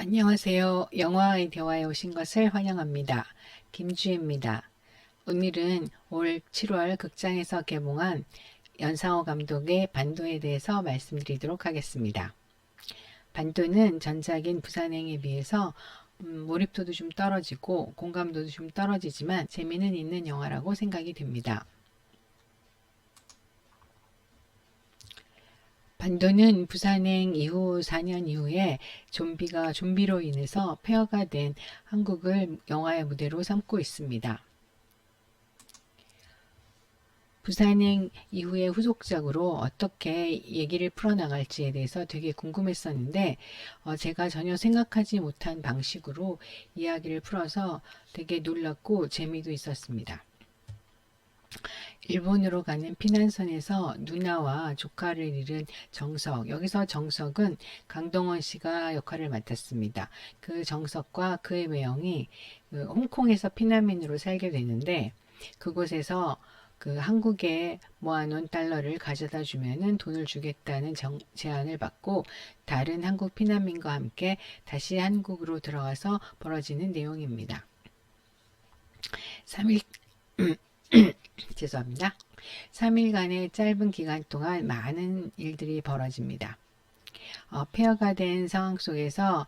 안녕하세요. 영화의 대화에 오신 것을 환영합니다. 김주혜입니다. 오늘은 올 7월 극장에서 개봉한 연상호 감독의 반도에 대해서 말씀드리도록 하겠습니다. 반도는 전작인 부산행에 비해서 몰입도도 좀 떨어지고 공감도도 좀 떨어지지만 재미는 있는 영화라고 생각이 됩니다. 반도는 부산행 이후 4년 이후에 좀비로 인해서 폐허가 된 한국을 영화의 무대로 삼고 있습니다. 부산행 이후의 후속작으로 어떻게 얘기를 풀어나갈지에 대해서 되게 궁금했었는데 제가 전혀 생각하지 못한 방식으로 이야기를 풀어서 되게 놀랍고 재미도 있었습니다. 일본으로 가는 피난선에서 누나와 조카를 잃은 정석, 여기서 정석은 강동원 씨가 역할을 맡았습니다. 그 정석과 그의 매형이 홍콩에서 피난민으로 살게 되는데 그곳에서 그 한국에 모아놓은 달러를 가져다 주면은 돈을 주겠다는 제안을 받고 다른 한국 피난민과 함께 다시 한국으로 들어가서 벌어지는 내용입니다. 3일 죄송합니다. 3일간의 짧은 기간 동안 많은 일들이 벌어집니다. 폐허가 된 상황 속에서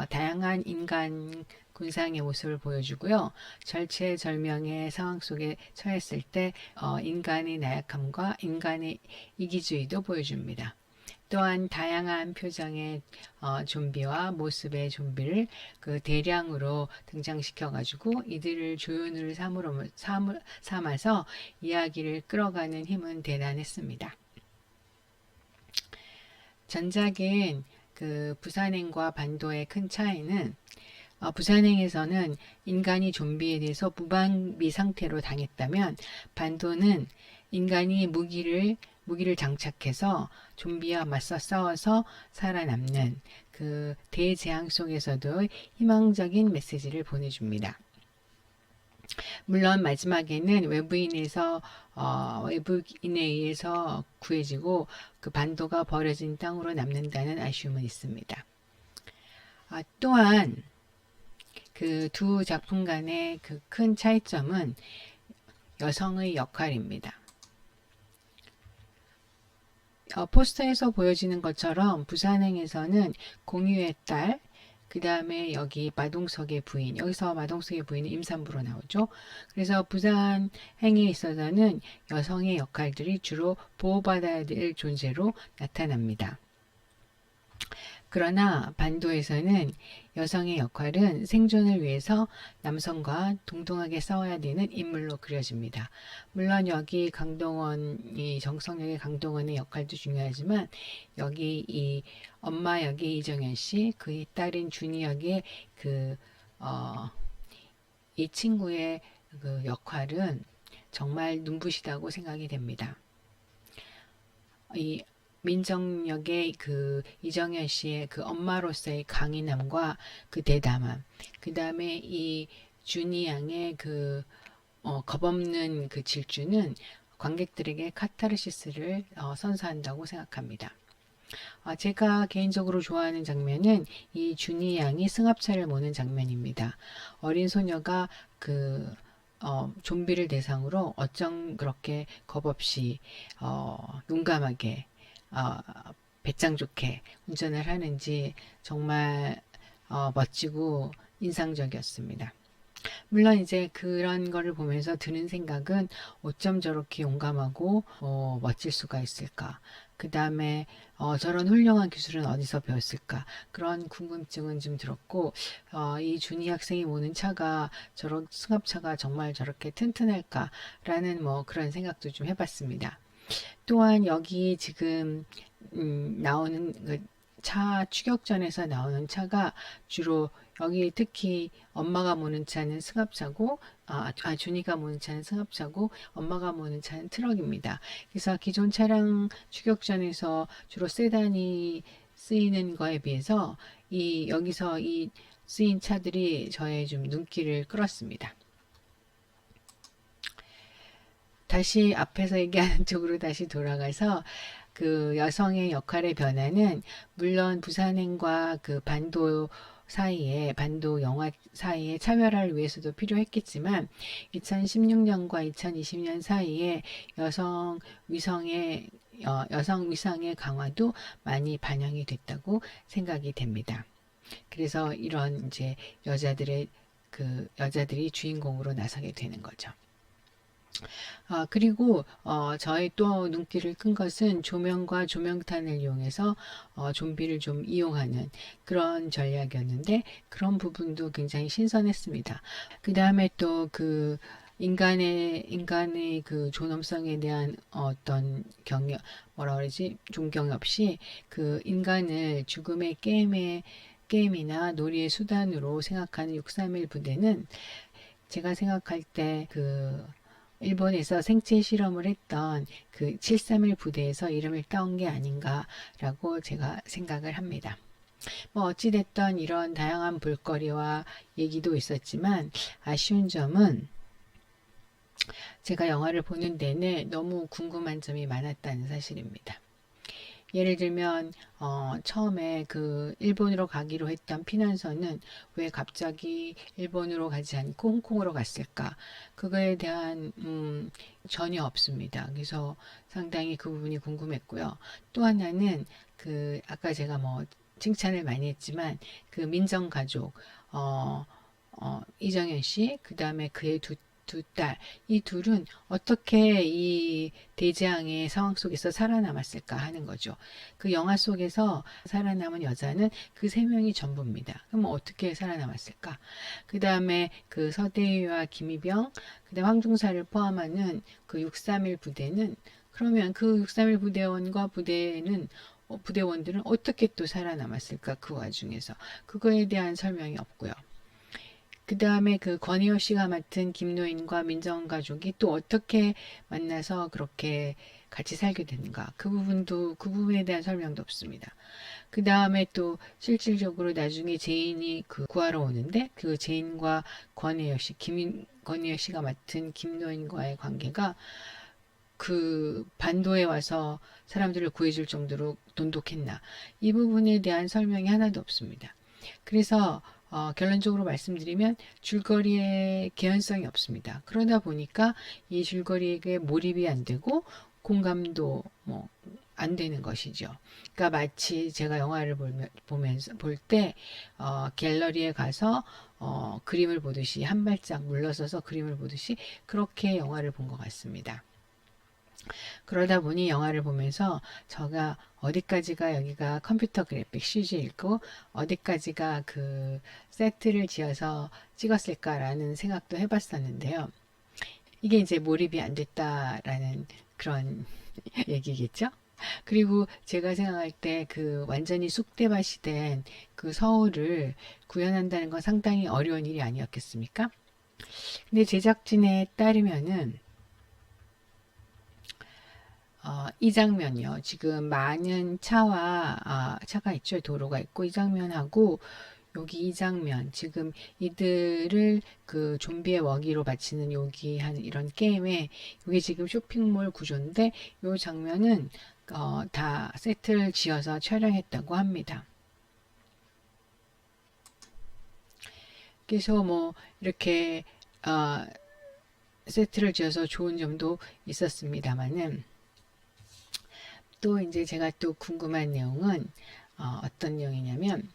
다양한 인간 군상의 모습을 보여주고요. 절체절명의 상황 속에 처했을 때 인간의 나약함과 인간의 이기주의도 보여줍니다. 또한 다양한 표정의 좀비와 모습의 좀비를 그 대량으로 등장시켜 가지고 이들을 조연을 삼아서 이야기를 끌어가는 힘은 대단했습니다. 전작인 그 부산행과 반도의 큰 차이는 부산행에서는 인간이 좀비에 대해서 무방비 상태로 당했다면 반도는 인간이 무기를 장착해서 좀비와 맞서 싸워서 살아남는 그 대재앙 속에서도 희망적인 메시지를 보내줍니다. 물론 마지막에는 외부인에 의해서 구해지고 그 반도가 버려진 땅으로 남는다는 아쉬움은 있습니다. 또한 그 두 작품 간의 그 큰 차이점은 여성의 역할입니다. 포스터에서 보여지는 것처럼 부산행에서는 공유의 딸, 그 다음에 여기 마동석의 부인, 여기서 마동석의 부인은 임산부로 나오죠. 그래서 부산행에 있어서는 여성의 역할들이 주로 보호받아야 될 존재로 나타납니다. 그러나 반도에서는 여성의 역할은 생존을 위해서 남성과 동등하게 싸워야 되는 인물로 그려집니다. 물론 여기 정성역의 강동원의 역할도 중요하지만 여기 이 엄마 역의 이정현 씨, 그의 딸인 준희 역의 이 친구의 그 역할은 정말 눈부시다고 생각이 됩니다. 이 민정역의 그 이정현 씨의 그 엄마로서의 강인함과 그 대담함, 그 다음에 이 준희 양의 그 겁없는 그 질주는 관객들에게 카타르시스를 선사한다고 생각합니다. 제가 개인적으로 좋아하는 장면은 이 준희 양이 승합차를 모는 장면입니다. 어린 소녀가 좀비를 대상으로 어쩜 그렇게 겁없이 용감하게 배짱 좋게 운전을 하는지 정말 멋지고 인상적이었습니다. 물론 이제 그런 거를 보면서 드는 생각은 어쩜 저렇게 용감하고 멋질 수가 있을까? 그 다음에 저런 훌륭한 기술은 어디서 배웠을까? 그런 궁금증은 좀 들었고 이 준희 학생이 모는 차가 저런 승합차가 정말 저렇게 튼튼할까라는 뭐 그런 생각도 좀 해봤습니다. 또한 여기 지금 나오는 그 차 추격전에서 나오는 차가 주로 여기 특히 엄마가 모는 차는 승합차고 준이가 모는 차는 승합차고 엄마가 모는 차는 트럭입니다. 그래서 기존 차량 추격전에서 주로 세단이 쓰이는 거에 비해서 여기서 이 쓰인 차들이 저의 좀 눈길을 끌었습니다. 다시 앞에서 얘기하는 쪽으로 다시 돌아가서 그 여성의 역할의 변화는 물론 부산행과 그 반도의 사이에 반도 영화 사이에 차별화를 위해서도 필요했겠지만 2016년과 2020년 사이에 여성 위상의 강화도 많이 반영이 됐다고 생각이 됩니다. 그래서 이런 이제 여자들이 주인공으로 나서게 되는 거죠. 그리고 저의 또 눈길을 끈 것은 조명과 조명탄을 이용해서 좀비를 좀 이용하는 그런 전략이었는데 그런 부분도 굉장히 신선했습니다. 그 다음에 또 그 인간의 그 존엄성에 대한 어떤 뭐라 그러지? 존경 없이 그 인간을 죽음의 게임이나 놀이의 수단으로 생각하는 631 부대는 제가 생각할 때 일본에서 생체 실험을 했던 그 731 부대에서 이름을 따온 게 아닌가라고 제가 생각을 합니다. 뭐 어찌됐던 이런 다양한 볼거리와 얘기도 있었지만 아쉬운 점은 제가 영화를 보는 내내 너무 궁금한 점이 많았다는 사실입니다. 예를 들면 처음에 그 일본으로 가기로 했던 피난선은 왜 갑자기 일본으로 가지 않고 홍콩으로 갔을까? 그거에 대한 전혀 없습니다. 그래서 상당히 그 부분이 궁금했고요. 또 하나는 그 아까 제가 뭐 칭찬을 많이 했지만 그 민정가족 이정현 씨, 그 다음에 그의 두 딸, 이 둘은 어떻게 이 대재앙의 상황 속에서 살아남았을까 하는 거죠. 그 영화 속에서 살아남은 여자는 그 세 명이 전부입니다. 그럼 어떻게 살아남았을까? 그 다음에 그 서대휘와 김희병, 그 다음 황중사를 포함하는 그 631 부대는 그러면 그 631 부대원과 부대원들은 어떻게 또 살아남았을까? 그 와중에서 그거에 대한 설명이 없고요. 그 다음에 그 권혜여 씨가 맡은 김노인과 민정가족이 또 어떻게 만나서 그렇게 같이 살게 되는가. 그 부분에 대한 설명도 없습니다. 그 다음에 또 실질적으로 나중에 제인이 구하러 오는데 그 제인과 권혜여 씨가 맡은 김노인과의 관계가 그 반도에 와서 사람들을 구해줄 정도로 돈독했나. 이 부분에 대한 설명이 하나도 없습니다. 그래서 결론적으로 말씀드리면 줄거리에 개연성이 없습니다. 그러다 보니까 이 줄거리에 몰입이 안 되고 공감도 뭐 안 되는 것이죠. 그러니까 마치 제가 영화를 볼 때 갤러리에 가서 그림을 보듯이 한 발짝 물러서서 그림을 보듯이 그렇게 영화를 본 것 같습니다. 그러다 보니 영화를 보면서 제가 어디까지가 여기가 컴퓨터 그래픽 CG이고 어디까지가 그 세트를 지어서 찍었을까라는 생각도 해봤었는데요. 이게 이제 몰입이 안 됐다라는 그런 얘기겠죠? 그리고 제가 생각할 때 그 완전히 쑥대밭이 된 그 서울을 구현한다는 건 상당히 어려운 일이 아니었겠습니까? 근데 제작진에 따르면은 이 장면이요. 지금 많은 차가 있죠. 도로가 있고 이 장면하고 여기 이 장면 지금 이들을 그 좀비의 먹이로 바치는 여기 한 이런 게임에 이게 지금 쇼핑몰 구조인데 이 장면은 다 세트를 지어서 촬영했다고 합니다. 그래서 뭐 이렇게 세트를 지어서 좋은 점도 있었습니다만은 또 이제 제가 또 궁금한 내용은 어떤 내용이냐면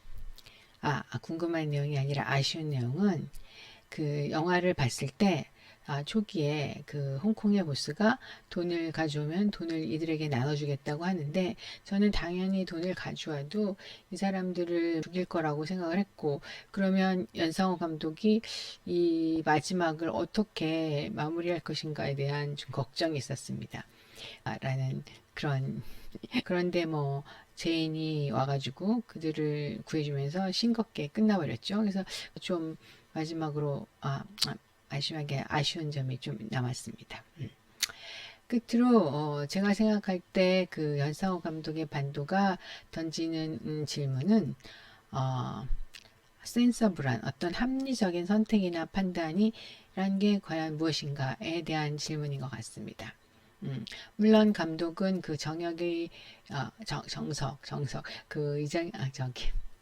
궁금한 내용이 아니라 아쉬운 내용은 그 영화를 봤을 때 초기에 그 홍콩의 보스가 돈을 가져오면 돈을 이들에게 나눠주겠다고 하는데 저는 당연히 돈을 가져와도 이 사람들을 죽일 거라고 생각을 했고 그러면 연상호 감독이 이 마지막을 어떻게 마무리할 것인가에 대한 좀 걱정이 있었습니다. 라는 그런데 뭐 제인이 와가지고 그들을 구해주면서 싱겁게 끝나버렸죠. 그래서 좀 마지막으로 아쉬운 점이 좀 남았습니다. 끝으로 제가 생각할 때 그 연상호 감독의 반도가 던지는 질문은 센서블한 어떤 합리적인 선택이나 판단이란 게 과연 무엇인가에 대한 질문인 것 같습니다. 물론 감독은 그 정석 그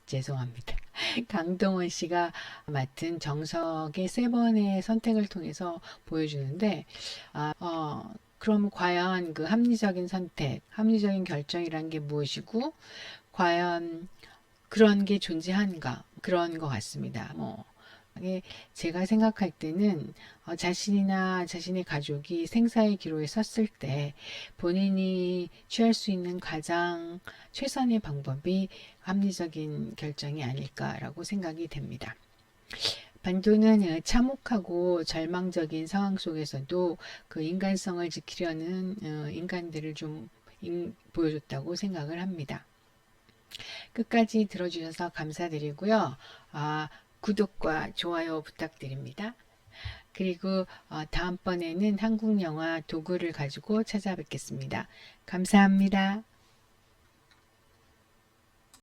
죄송합니다. 강동원 씨가 맡은 정석의 세 번의 선택을 통해서 보여주는데, 그럼 과연 그 합리적인 선택, 합리적인 결정이란 게 무엇이고, 과연 그런 게 존재한가? 그런 것 같습니다. 이게 제가 생각할 때는 자신이나 자신의 가족이 생사의 기로에 섰을 때 본인이 취할 수 있는 가장 최선의 방법이 합리적인 결정이 아닐까라고 생각이 됩니다. 반도는 참혹하고 절망적인 상황 속에서도 그 인간성을 지키려는 인간들을 좀 보여줬다고 생각을 합니다. 끝까지 들어주셔서 감사드리고요. 구독과 좋아요 부탁드립니다. 그리고 다음번에는 한국 영화 도구를 가지고 찾아뵙겠습니다. 감사합니다.